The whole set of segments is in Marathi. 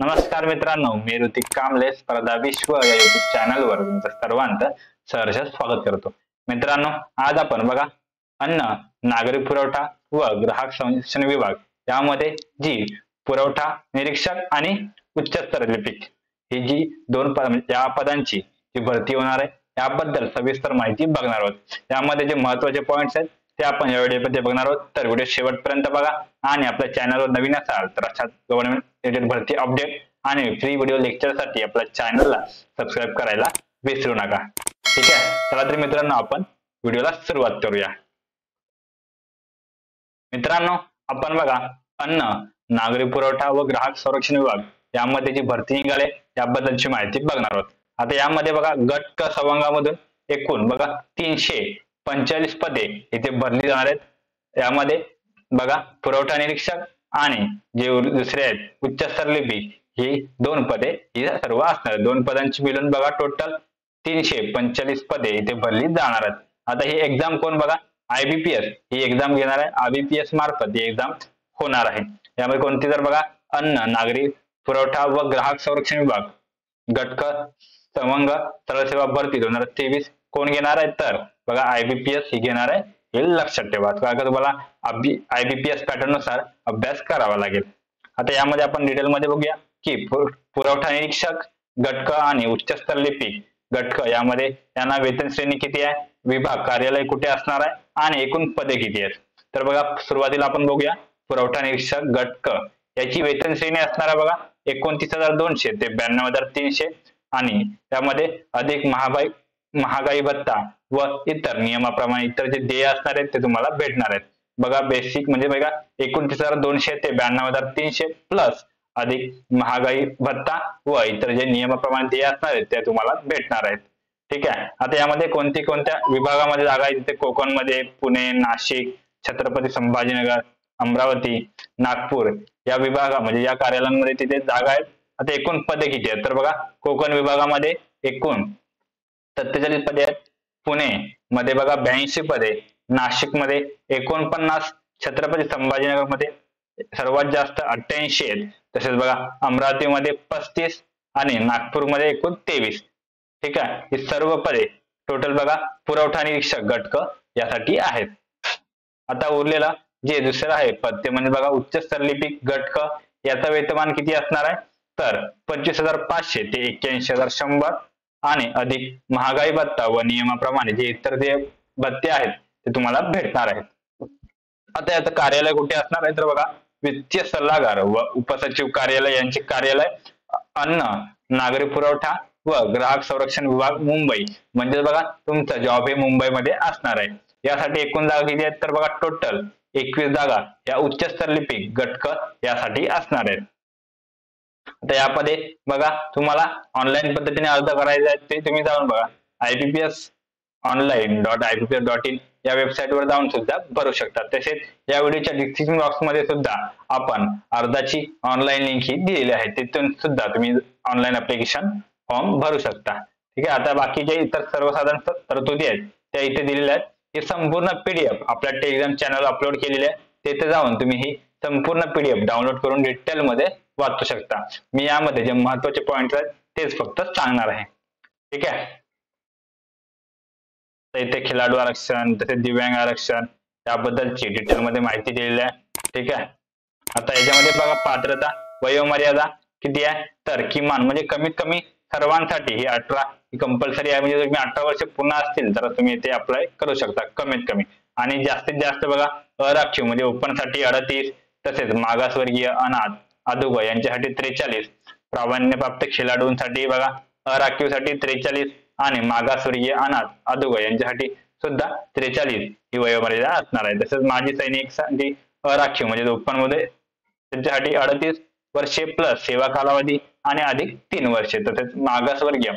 नमस्कार मित्रांनो, मी ऋतिक कांबळे स्पर्धा विश्व या युट्यूब चॅनलवर तुमचं सर्वांचं सहर्ष स्वागत करतो. मित्रांनो, आज आपण बघा अन्न, नागरी पुरवठा व ग्राहक संरक्षण विभाग यामध्ये जी पुरवठा निरीक्षक आणि उच्च स्तर लिपिक ही जी दोन या पदांची जी भरती होणार आहे याबद्दल सविस्तर माहिती बघणार आहोत. यामध्ये जे महत्त्वाचे पॉइंट्स आहेत ते आपण या व्हिडिओमध्ये बघणार आहोत. तर व्हिडिओ शेवटपर्यंत बघा आणि आपल्या चॅनलवर नवीन असाल तर अशा गव्हर्नमेंट रिलेटेड भरती अपडेट आणि फ्री व्हिडिओ लेक्चरसाठी आपल्या चॅनलला सबस्क्राईब करायला विसरू नका. ठीक आहे, चला तर मित्रांनो आपण व्हिडिओला सुरुवात करूया. मित्रांनो, आपण बघा अन्न, नागरी पुरवठा व ग्राहक संरक्षण विभाग यामध्ये जी भरती निघाली याबद्दलची माहिती बघणार आहोत. आता यामध्ये बघा गट क सवंगामधून एकूण बघा 345 पदे इथे भरली जाणार आहेत. यामध्ये बघा पुरवठा निरीक्षक आणि जे दुसरे आहेत उच्च स्तर लिपिक ही दोन पदे ही सर्व असणार आहेत. दोन पदांची मिळून बघा टोटल 345 पदे इथे भरली जाणार आहेत. आता ही एक्झाम कोण बघा IBPS ही एक्झाम घेणार आहे. IBPS मार्फत ही एक्झाम होणार आहे. यामध्ये कोणती तर बघा अन्न, नागरी पुरवठा व ग्राहक संरक्षण विभाग गट क सवंग सरळ सेवा भरती 2023 कोण घेणार आहे तर बघा IBPS ही घेणार आहे. हे लक्षात ठेवा, कारण तुम्हाला IBPS पॅटर्न नुसार अभ्यास करावा लागेल. आता यामध्ये आपण डिटेल मध्ये बघूया की पुरवठा निरीक्षक गट क आणि उच्च स्तर लिपिक गट क यामध्ये यांना वेतन श्रेणी किती आहे, विभाग कार्यालय कुठे असणार आहे आणि एकूण पदे किती आहेत. तर बघा सुरुवातीला आपण बघूया पुरवठा निरीक्षक गट क याची वेतन श्रेणी असणार आहे बघा 29,200 ते 92,300 आणि त्यामध्ये अधिक महागाई भत्ता व इतर नियमाप्रमाणे इतर जे देय असणार आहेत ते तुम्हाला भेटणार आहेत. बघा बेसिक म्हणजे बघा 29,200 ते 92,300 प्लस अधिक महागाई भत्ता व इतर जे नियमाप्रमाणे देय असणार आहेत ते तुम्हाला भेटणार आहेत. ठीक आहे, आता यामध्ये कोणत्या विभागामध्ये जागा आहे तिथे कोकणमध्ये पुणे, नाशिक, छत्रपती संभाजीनगर, अमरावती, नागपूर या विभागा म्हणजे या कार्यालयांमध्ये तिथे जागा आहेत. आता एकूण पदे किती आहेत तर बघा कोकण विभागामध्ये एकूण 47 पदे आहेत, पुणे मध्ये बघा 82 पदे, नाशिक मध्ये 49, छत्रपती संभाजीनगर मध्ये सर्वात जास्त 88 आहेत, तसेच बघा अमरावतीमध्ये 35 आणि नागपूरमध्ये एकूण 23. ठीक आहे, ही सर्व पदे टोटल बघा पुरवठा निरीक्षक गट क यासाठी आहेत. आता उरलेला जे दुसरं आहे पद ते म्हणजे बघा उच्च स्तर लिपिक गट क याचा वेतनमान किती असणार आहे तर 25,500 ते 81,100 आणि अधिक महागाई भत्ता व नियमाप्रमाणे जे इतर जे भत्ते आहेत ते तुम्हाला भेटणार आहेत. आता याचं कार्यालय कुठे असणार आहे तर बघा वित्तीय सल्लागार व उपसचिव कार्यालय यांचे कार्यालय अन्न, नागरी पुरवठा व ग्राहक संरक्षण विभाग मुंबई म्हणजे बघा तुमचा जॉब हे मुंबईमध्ये असणार आहे. यासाठी एकूण जागा किती आहेत तर बघा टोटल 21 जागा या उच्च स्तर लिपिक गट क यासाठी असणार आहेत. आता यामध्ये बघा तुम्हाला ऑनलाईन पद्धतीने अर्ज करायचा आहे ते तुम्ही जाऊन बघा IBPSonline.IBPS.in या वेबसाईट वर जाऊन सुद्धा भरू शकता. तसेच या व्हिडिओच्या डिस्क्रिप्शन बॉक्स मध्ये सुद्धा आपण अर्जाची ऑनलाईन लिंक ही दिलेली आहे, तिथून सुद्धा तुम्ही ऑनलाईन ऍप्लिकेशन फॉर्म भरू शकता. ठीक आहे, आता बाकीचे इतर सर्वसाधारण तरतुदी आहेत त्या इथे दिलेल्या आहेत. ही संपूर्ण PDF आपल्या टेलिग्राम चॅनल अपलोड केलेली आहे, तिथे जाऊन तुम्ही ही संपूर्ण PDF डाउनलोड करून डिटेल मध्ये वाचू शकता. मी यामध्ये जे महत्त्वाचे पॉइंट्स आहेत तेच फक्त सांगणार आहे. ठीक आहे, तर इथे खिलाडू आरक्षण तसेच दिव्यांग आरक्षण याबद्दलची डिटेल मध्ये माहिती दिलेली आहे. ठीक आहे, आता याच्यामध्ये बघा पात्रता वयोमर्यादा किती आहे तर किमान म्हणजे कमीत कमी सर्वांसाठी ही 18 कंपल्सरी आहे, म्हणजे तुम्ही 18 वर्ष पूर्ण असतील तर तुम्ही इथे अप्लाय करू शकता कमीत कमी. आणि जास्तीत जास्त बघा अराखीव म्हणजे ओपन साठी 38, तसेच मागासवर्गीय, अनाथ, अधोगय यांच्यासाठी 43, प्रावीण्यप्राप्त खेळाडूंसाठी बघा अराखीव साठी 43 आणि मागासवर्गीय, अनाथ, अधोगय यांच्यासाठी सुद्धा 43 ही वयोमर्यादा असणार आहे. तसेच माजी सैनिक साठी अराखीव म्हणजे ओपन मध्ये त्यांच्यासाठी 38 वर्षे प्लस सेवा कालावधी आणि अधिक 3 वर्षे, तसेच मागासवर्गीय,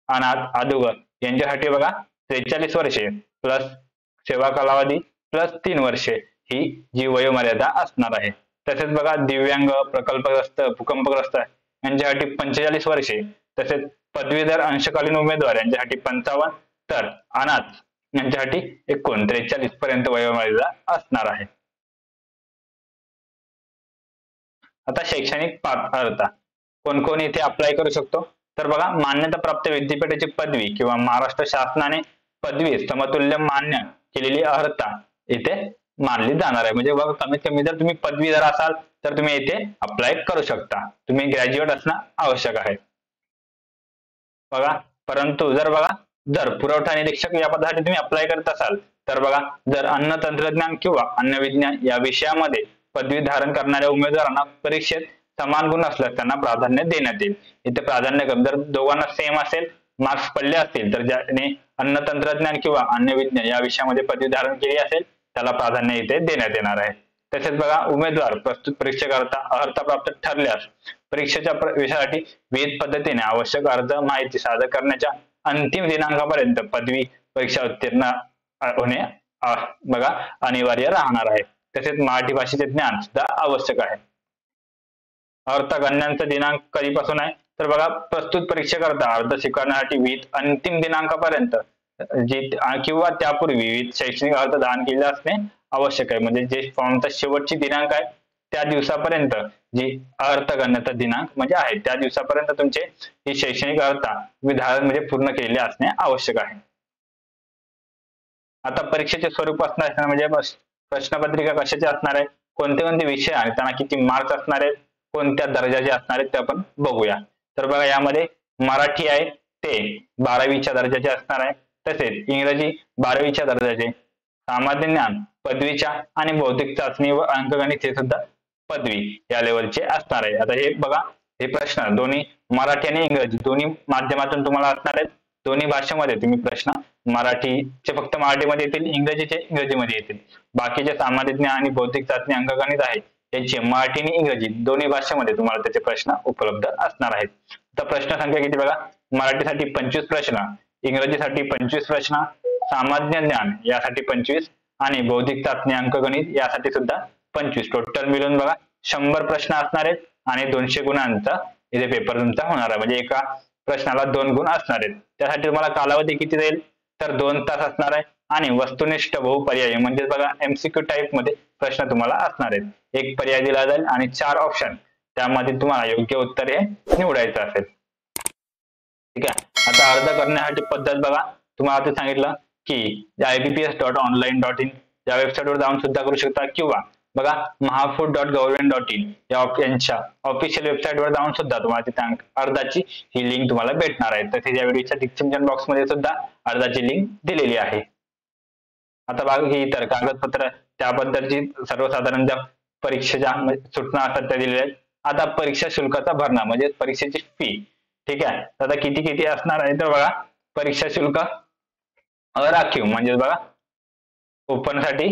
अनाथ, अधोगय यांच्यासाठी बघा 43 वर्षे प्लस सेवा कालावधी प्लस 3 वर्षे ही जी वयोमर्यादा असणार आहे. तसेच बघा दिव्यांग, प्रकल्पग्रस्त, भूकंपग्रस्त यांच्यासाठी 45 वर्षे, तसेच पदवीधर अंशकालीन उमेदवार यांच्यासाठी 55, तर अनाथ यांच्यासाठी एकूण 43 पर्यंत वयोमर्यादा असणार आहे. आता शैक्षणिक पात्रता कोण कोण इथे अप्लाय करू शकतो? तर बघा, मान्यता प्राप्त विद्यापीठाची पदवी किंवा महाराष्ट्र शासनाने पदवी समतुल्य मान्य केलेली अर्हता इथे मानली जाणार आहे. म्हणजे बघा, कमीत कमी जर तुम्ही पदवीधर असाल तर तुम्ही इथे अप्लाय करू शकता. तुम्ही ग्रॅज्युएट असणं आवश्यक आहे. बघा, परंतु जर पुरवठा निरीक्षक या पदासाठी तुम्ही अप्लाय करत असाल तर बघा, जर अन्न तंत्रज्ञान किंवा अन्न विज्ञान या विषयामध्ये पदवी धारण करणाऱ्या उमेदवारांना परीक्षेत समान गुण असल्यास त्यांना प्राधान्य देण्यात येईल. इथे प्राधान्यक्रम जर दोघांना सेम असेल, मार्क्स पडले असतील, तर ज्याने अन्न तंत्रज्ञान किंवा अन्न विज्ञान या विषयामध्ये पदवी धारण केली असेल त्याला प्राधान्य इथे देण्यात येणार आहे. तसेच बघा, उमेदवार प्रस्तुत परीक्षेकरता अर्हता प्राप्त ठरल्यास परीक्षेच्या विषयासाठी विविध पद्धतीने आवश्यक अर्ज माहिती सादर करण्याच्या अंतिम दिनांकापर्यंत पदवी परीक्षा उत्तीर्ण होणे बघा अनिवार्य राहणार आहे. तसेच मराठी भाषेचे ज्ञान सुद्धा आवश्यक आहे. अर्थगणनाचा दिनांक कधीपासून आहे? तर बघा, प्रस्तुत परीक्षेकरता अर्ज स्वीकारण्यासाठी विविध अंतिम दिनांकापर्यंत किंवा त्यापूर्वी विविध शैक्षणिक अर्ज दान केले असणे आवश्यक आहे. म्हणजे जे फॉर्मचा शेवटची दिनांक आहे त्या दिवसापर्यंत जी अर्थगणनाचा दिनांक म्हणजे आहे त्या दिवसापर्यंत तुमचे ही शैक्षणिक अर्हता विधान म्हणजे पूर्ण केलेले असणे आवश्यक आहे. आता परीक्षेचे स्वरूप असणार म्हणजे प्रश्नपत्रिका कशाची असणार आहे, कोणते कोणते विषय आणि त्यांना किती मार्क्स असणार आहेत, कोणत्या दर्जाचे असणार आहेत ते आपण बघूया. तर बघा, यामध्ये मराठी आहे ते 12वीच्या दर्जाचे असणार आहे. तसेच इंग्रजी 12वीच्या दर्जाचे, सामान्य ज्ञान पदवीच्या आणि बौद्धिक चाचणी व अंकगणित हे सुद्धा पदवी या लेवलचे असणार आहे. आता हे बघा, हे प्रश्न दोन्ही मराठी आणि इंग्रजी दोन्ही माध्यमातून तुम्हाला असणार आहेत. दोन्ही भाषेमध्ये तुम्ही प्रश्न मराठीचे फक्त मराठीमध्ये येतील, इंग्रजीचे इंग्रजीमध्ये येतील. बाकीचे सामान्य ज्ञान आणि बौद्धिक चाचणी अंकगणित आहे त्यांचे मराठी आणि इंग्रजी दोन्ही भाषेमध्ये तुम्हाला त्याचे प्रश्न उपलब्ध असणार आहेत. तर प्रश्न संख्या किती बघा, मराठीसाठी 25 प्रश्न, इंग्रजीसाठी 25 प्रश्न, सामान्य ज्ञान यासाठी 25 आणि बौद्धिक चाचणी अंकगणित यासाठी सुद्धा 25. टोटल मिळून बघा 100 प्रश्न असणार आहेत आणि 200 गुणांचा इथे पेपर तुमचा होणार आहे. म्हणजे एका प्रश्नाला 2 गुण असणार आहेत. त्यासाठी तुम्हाला कालावधी किती जाईल तर 2 तास असणार आहे आणि वस्तुनिष्ठ बहुपर्यायी म्हणजे बघा MCQ टाईप मध्ये प्रश्न तुम्हाला असणार आहेत. एक पर्याय दिला जाईल आणि 4 ऑप्शन, त्यामध्ये तुम्हाला योग्य उत्तर हे निवडायचं असेल. ठीक आहे. आता अर्ज करण्यासाठी पद्धत बघा, तुम्हाला ते सांगितलं की IBPS.online.in या वेबसाईटवर जाऊन सुद्धा करू शकता किंवा बघा mahafood.government.in यांच्या ऑफिशियल वेबसाईटवर जाऊन सुद्धा तुम्हाला तिथे अर्जाची ही लिंक तुम्हाला भेटणार आहे. तसेच या व्हिडिओच्या डिस्क्रिप्शन बॉक्स मध्ये सुद्धा अर्जाची लिंक दिलेली आहे. आता बघा, ही इतर कागदपत्र त्याबद्दलची सर्वसाधारण ज्या परीक्षेच्या सूचना असतात त्या दिलेल्या आहेत. आता परीक्षा शुल्काचा भरणा म्हणजे परीक्षेची फी. ठीक आहे. आता किती किती असणार आहे तर बघा, परीक्षा शुल्क अराखीव म्हणजे बघा ओपन साठी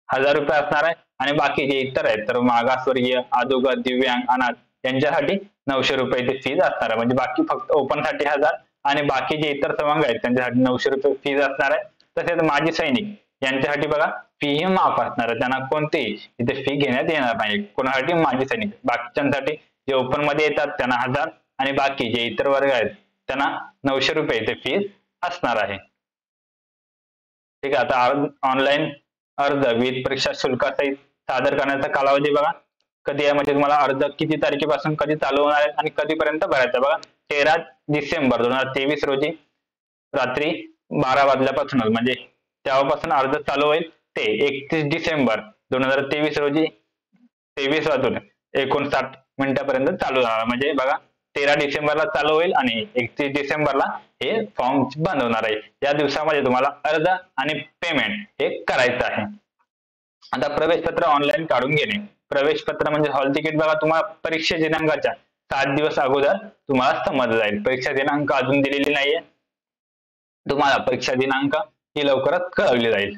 1000 रुपये असणार आहे आणि बाकी जे इतर आहेत तर मागासवर्गीय, अधोगत, दिव्यांग, अनाथ यांच्यासाठी 900 रुपयाची फीज असणार आहे. म्हणजे बाकी फक्त ओपन साठी 1000 आणि बाकी जे इतर समांग आहेत त्यांच्यासाठी 900 रुपये फीज असणार आहे. तसेच माजी सैनिक यांच्यासाठी बघा फी ही माफ असणार आहे, त्यांना कोणतीही इथे फी घेण्यात येणार नाही. कोणासाठी? माजी सैनिक. बाकीच्यांसाठी जे ओपन मध्ये येतात त्यांना 1000 आणि बाकी जे इतर वर्ग आहेत त्यांना 900 रुपये इथे फीज असणार आहे. ठीक आहे. आता ऑनलाईन अर्ज विविध परीक्षा शुल्कासहित सादर करण्याचा कालावधी बघा कधी आहे, म्हणजे तुम्हाला अर्ज किती तारखेपासून कधी चालू होणार आहे आणि कधीपर्यंत भरायचा बघा. 13 डिसेंबर 2023 रोजी रात्री 12 वाजल्यापासूनच म्हणजे तेव्हापासून अर्ज चालू होईल ते 31 डिसेंबर 2023 रोजी 23 वाजून 59 मिनिटापर्यंत चालू होणार. म्हणजे बघा 13 डिसेंबरला चालू होईल आणि 31 डिसेंबरला हे फॉर्म बंद होणार आहे. या दिवसामध्ये तुम्हाला अर्ज आणि पेमेंट हे करायचं आहे. आता प्रवेश पत्र ऑनलाईन काढून घेणे. प्रवेश पत्र म्हणजे हॉल तिकीट बघा तुम्हाला परीक्षा दिनांकाच्या 7 दिवस अगोदर तुम्हाला समजलं जाईल. परीक्षा दिनांक अजून दिलेली नाहीये, तुम्हाला परीक्षा दिनांक ही लवकरच कळवली जाईल.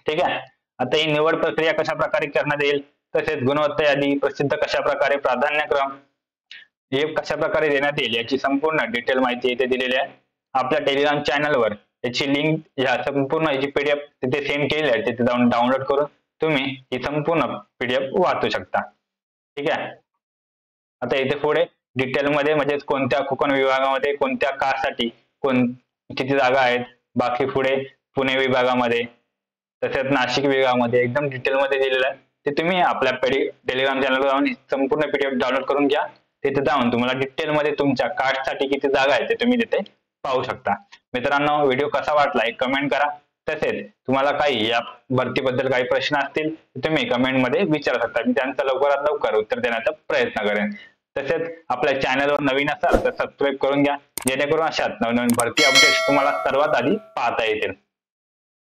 ठीक आहे. आता ही निवड प्रक्रिया कशा प्रकारे करण्यात येईल, तसेच गुणवत्ता यादी प्रसिद्ध कशा प्रकारे, प्राधान्यक्रम हे कशा प्रकारे देण्यात येईल याची संपूर्ण डिटेल माहिती इथे दिलेली आहे. आपल्या टेलिग्राम चॅनलवर याची लिंक या संपूर्ण याची PDF तिथे सेंड केलेली आहे, तिथे जाऊन डाउनलोड करून तुम्ही ही संपूर्ण PDF वाचू शकता. ठीक आहे. आता इथे पुढे डिटेल मध्ये म्हणजे कोणत्या कोकण विभागामध्ये कोणत्या कासाठी किती जागा आहेत, बाकी पुढे पुणे विभागामध्ये तसेच नाशिक विभागामध्ये एकदम डिटेल मध्ये दिलेलं आहे. ते तुम्ही आपल्या टेलिग्राम चॅनलवर जाऊन संपूर्ण PDF डाउनलोड करून घ्या. तिथे जाऊन तुम्हाला डिटेल मध्ये तुमच्या कास्टसाठी किती जागा आहे ते तुम्ही तिथे पाहू शकता. मित्रांनो, व्हिडिओ कसा वाटला हे कमेंट करा. तसेच तुम्हाला काही या भरतीबद्दल काही प्रश्न असतील तर तुम्ही कमेंट मध्ये विचारू शकता. मी त्यांचं लवकरात लवकर उत्तर देण्याचा प्रयत्न करेन. तसेच आपल्या चॅनलवर नवीन असाल तर सबस्क्राईब करून घ्या, जेणेकरून अशाच नवनवीन भरती अपडेट्स तुम्हाला सर्वात आधी पाहता येतील.